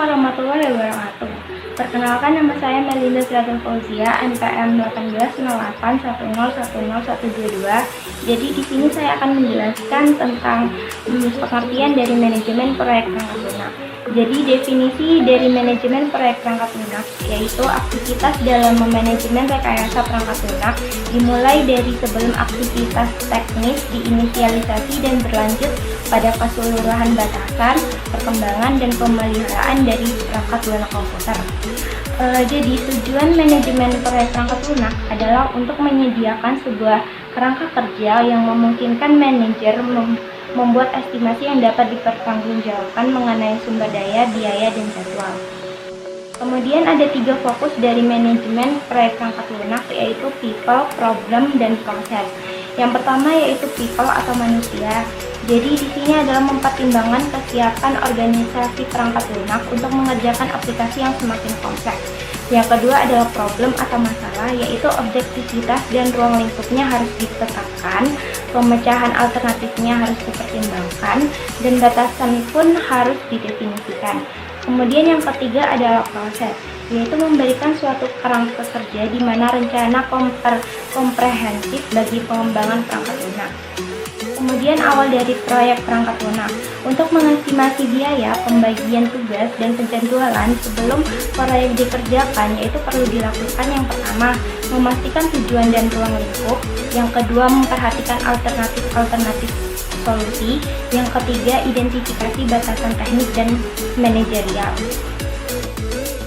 warahmatullahi wabarakatuh. Perkenalkan, nama saya Melinda Siratul Fauzia, NPM 1808101022. Jadi di sini saya akan menjelaskan tentang pengertian dari manajemen proyek perangkat lunak. Jadi definisi dari manajemen proyek perangkat lunak yaitu aktivitas dalam memanajemen rekayasa perangkat lunak dimulai dari sebelum aktivitas teknis diinisialisasi dan berlanjut pada keseluruhan batasan, perkembangan, dan pemeliharaan dari perangkat lunak komputer. Jadi tujuan manajemen proyek perangkat lunak adalah untuk menyediakan sebuah kerangka kerja yang memungkinkan manajer membuat estimasi yang dapat dipertanggungjawabkan mengenai sumber daya, biaya, dan jadwal. Kemudian ada 3 fokus dari manajemen proyek perangkat lunak yaitu people, problem, dan proses. Yang pertama yaitu people atau manusia. Jadi di sini adalah mempertimbangkan kesiapan organisasi perangkat lunak untuk mengerjakan aplikasi yang semakin kompleks. Yang kedua adalah problem atau masalah, yaitu objektivitas dan ruang lingkupnya harus ditetapkan, pemecahan alternatifnya harus dipertimbangkan, dan batasan pun harus didefinisikan. Kemudian yang ketiga adalah proses, yaitu memberikan suatu kerangka kerja di mana rencana komprehensif bagi pengembangan perangkat lunak. Kemudian awal dari proyek perangkat lunak. Untuk mengestimasi biaya, pembagian tugas, dan penjadwalan sebelum proyek dikerjakan yaitu perlu dilakukan yang pertama, memastikan tujuan dan ruang lingkup. Yang kedua, memperhatikan alternatif solusi. Yang ketiga, identifikasi batasan teknis dan manajerial.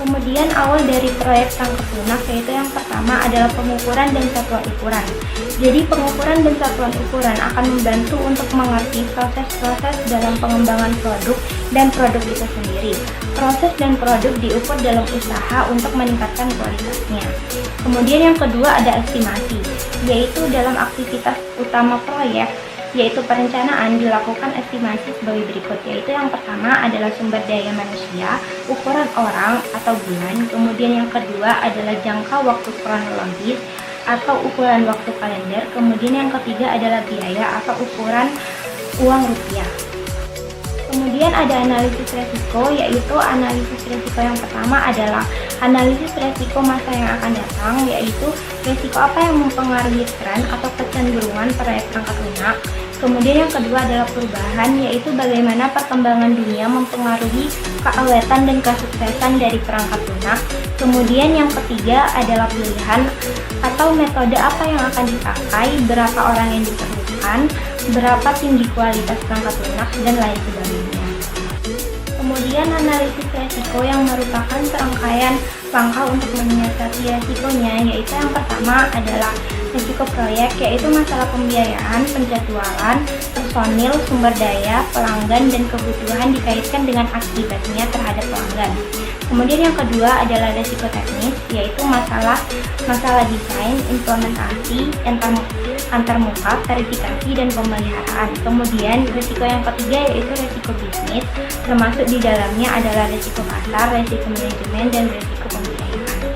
Kemudian awal dari proyek perangkat lunak yaitu yang pertama adalah pengukuran dan satuan ukuran. Jadi pengukuran dan satuan ukuran akan membantu untuk mengerti proses-proses dalam pengembangan produk dan produk itu sendiri. Proses dan produk diukur dalam usaha untuk meningkatkan kualitasnya. Kemudian yang kedua ada estimasi, yaitu dalam aktivitas utama proyek yaitu perencanaan dilakukan estimasi sebagai berikut, yaitu yang pertama adalah sumber daya manusia, ukuran orang atau bulan, kemudian yang kedua adalah jangka waktu kronologis atau ukuran waktu kalender, kemudian yang ketiga adalah biaya atau ukuran uang rupiah. Kemudian ada analisis resiko, yaitu analisis resiko yang pertama adalah analisis resiko masa yang akan datang, yaitu resiko apa yang mempengaruhi tren atau kecenderungan proyek perangkat lunak. Kemudian yang kedua adalah perubahan, yaitu bagaimana perkembangan dunia mempengaruhi keawetan dan kesuksesan dari perangkat lunak. Kemudian yang ketiga adalah pilihan atau metode apa yang akan dipakai, berapa orang yang diperlukan, berapa tinggi kualitas perangkat lunak, dan lain sebagainya. Kemudian analisis resiko yang merupakan serangkaian langkah untuk menyiasati resikonya, yaitu yang pertama adalah risiko proyek, yaitu masalah pembiayaan, penjadwalan, personil, sumber daya, pelanggan, dan kebutuhan dikaitkan dengan akibatnya terhadap pelanggan. Kemudian yang kedua adalah risiko teknis, yaitu masalah desain, implementasi, antarmuka, verifikasi, dan pemeliharaan. Kemudian risiko yang ketiga yaitu risiko bisnis, termasuk di dalamnya adalah risiko pasar, risiko manajemen, dan risiko pembiayaan.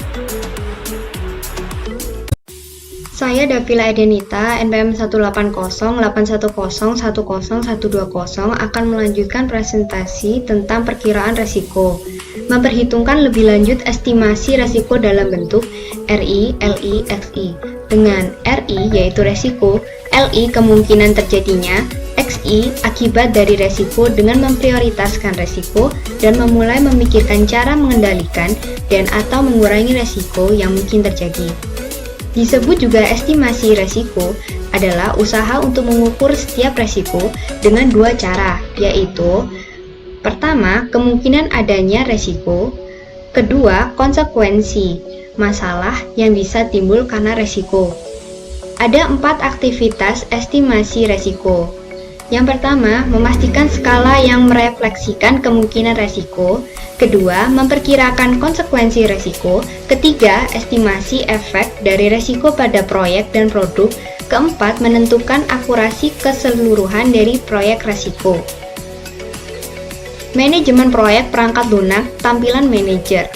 Saya Davila Edenita, NPM 18081010120 akan melanjutkan presentasi tentang perkiraan resiko. Memperhitungkan lebih lanjut estimasi resiko dalam bentuk RI, LI, XI. Dengan RI yaitu resiko, LI kemungkinan terjadinya, XI akibat dari resiko dengan memprioritaskan resiko dan memulai memikirkan cara mengendalikan dan atau mengurangi resiko yang mungkin terjadi. Disebut juga estimasi resiko adalah usaha untuk mengukur setiap resiko dengan 2 cara, yaitu pertama, kemungkinan adanya resiko, kedua, konsekuensi masalah yang bisa timbul karena resiko. Ada 4 aktivitas estimasi resiko. Yang pertama, memastikan skala yang merefleksikan kemungkinan resiko. Kedua, memperkirakan konsekuensi resiko. Ketiga, estimasi efek dari resiko pada proyek dan produk. Keempat, menentukan akurasi keseluruhan dari proyek resiko. Manajemen proyek perangkat lunak, tampilan manajer.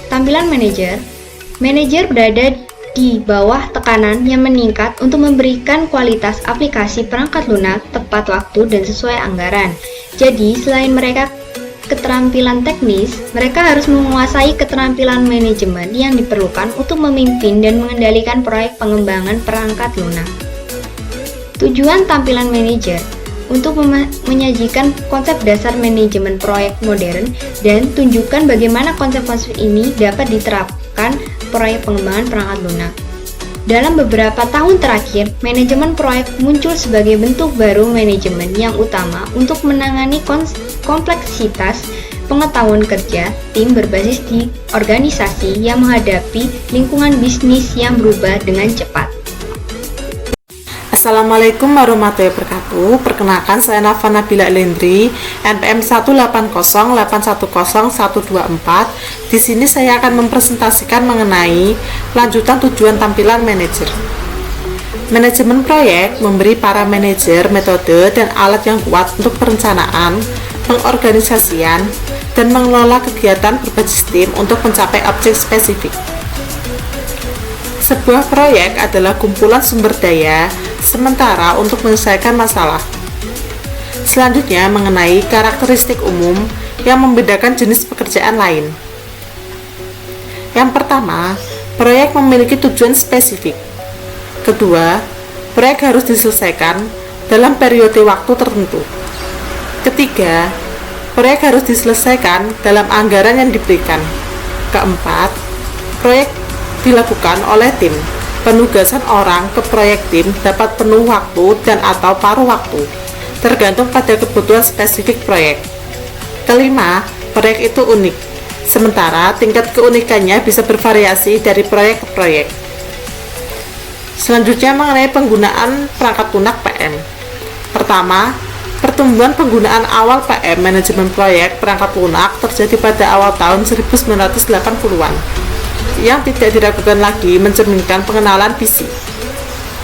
Tampilan manajer berada di bawah tekanan yang meningkat untuk memberikan kualitas aplikasi perangkat lunak tepat waktu dan sesuai anggaran. Jadi, selain mereka keterampilan teknis, mereka harus menguasai keterampilan manajemen yang diperlukan untuk memimpin dan mengendalikan proyek pengembangan perangkat lunak. Tujuan tampilan manajer untuk menyajikan konsep dasar manajemen proyek modern dan tunjukkan bagaimana konsep-konsep ini dapat diterapkan proyek pengembangan perangkat lunak. Dalam beberapa tahun terakhir, manajemen proyek muncul sebagai bentuk baru manajemen yang utama untuk menangani kompleksitas pengetahuan kerja tim berbasis di organisasi yang menghadapi lingkungan bisnis yang berubah dengan cepat. Assalamualaikum warahmatullahi wabarakatuh. Perkenalkan, saya Nafa Nabila Lendri, NPM 180810124. Di sini saya akan mempresentasikan mengenai lanjutan tujuan tampilan manajer. Manajemen proyek memberi para manajer metode dan alat yang kuat untuk perencanaan, pengorganisasian, dan mengelola kegiatan berbasis tim untuk mencapai objek spesifik. Sebuah proyek adalah kumpulan sumber daya sementara untuk menyelesaikan masalah. Selanjutnya mengenai karakteristik umum yang membedakan jenis pekerjaan lain. Yang pertama, proyek memiliki tujuan spesifik. Kedua, proyek harus diselesaikan dalam periode waktu tertentu. Ketiga, proyek harus diselesaikan dalam anggaran yang diberikan. Keempat, proyek dilakukan oleh tim. Penugasan orang ke proyek tim dapat penuh waktu dan atau paruh waktu, tergantung pada kebutuhan spesifik proyek. Kelima, proyek itu unik, sementara tingkat keunikannya bisa bervariasi dari proyek ke proyek. Selanjutnya mengenai penggunaan perangkat lunak PM. Pertama, pertumbuhan penggunaan awal PM manajemen proyek perangkat lunak terjadi pada awal tahun 1980-an. Yang tidak diragukan lagi mencerminkan pengenalan PC.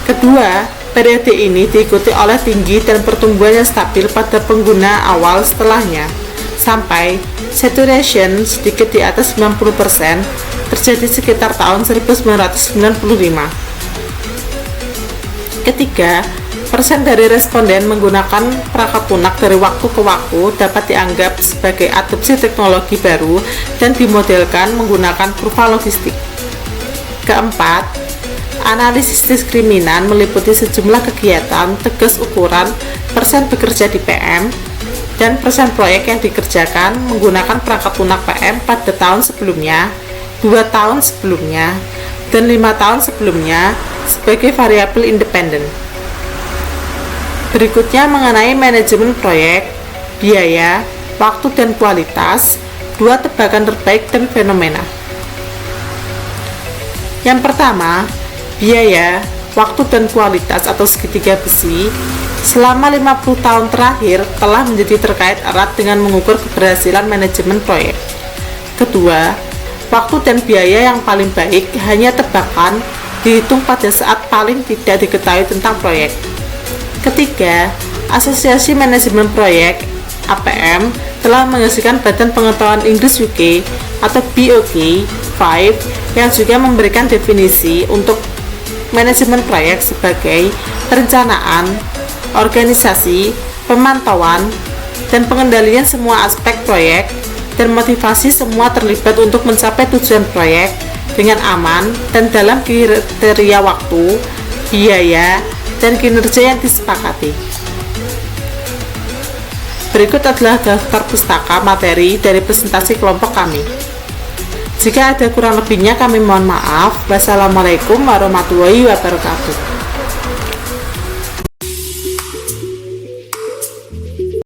Kedua, periode ini diikuti oleh tinggi dan pertumbuhan yang stabil pada pengguna awal setelahnya, sampai saturation sedikit di atas 90% terjadi sekitar tahun 1995. Ketiga, persen dari responden menggunakan perangkat lunak dari waktu ke waktu dapat dianggap sebagai adopsi teknologi baru dan dimodelkan menggunakan kurva logistik. Keempat, analisis diskriminan meliputi sejumlah kegiatan tegas ukuran persen bekerja di PM dan persen proyek yang dikerjakan menggunakan perangkat lunak PM pada tahun sebelumnya, 2 tahun sebelumnya, dan 5 tahun sebelumnya sebagai variabel independen. Berikutnya mengenai manajemen proyek, biaya, waktu dan kualitas, 2 tebakan terbaik dan fenomena. Yang pertama, biaya, waktu dan kualitas atau segitiga besi selama 50 tahun terakhir telah menjadi terkait erat dengan mengukur keberhasilan manajemen proyek. Kedua, waktu dan biaya yang paling baik hanya tebakan dihitung pada saat paling tidak diketahui tentang proyek. Ketiga, Asosiasi Manajemen Proyek (APM) telah menghasilkan Badan Pengetahuan Inggris UK atau BOK 5 yang juga memberikan definisi untuk manajemen proyek sebagai perencanaan, organisasi, pemantauan, dan pengendalian semua aspek proyek dan motivasi semua terlibat untuk mencapai tujuan proyek dengan aman dan dalam kriteria waktu, biaya, dan kinerja yang disepakati. Berikut adalah daftar pustaka materi dari presentasi kelompok kami. Jika ada kurang lebihnya kami mohon maaf. Wassalamualaikum warahmatullahi wabarakatuh.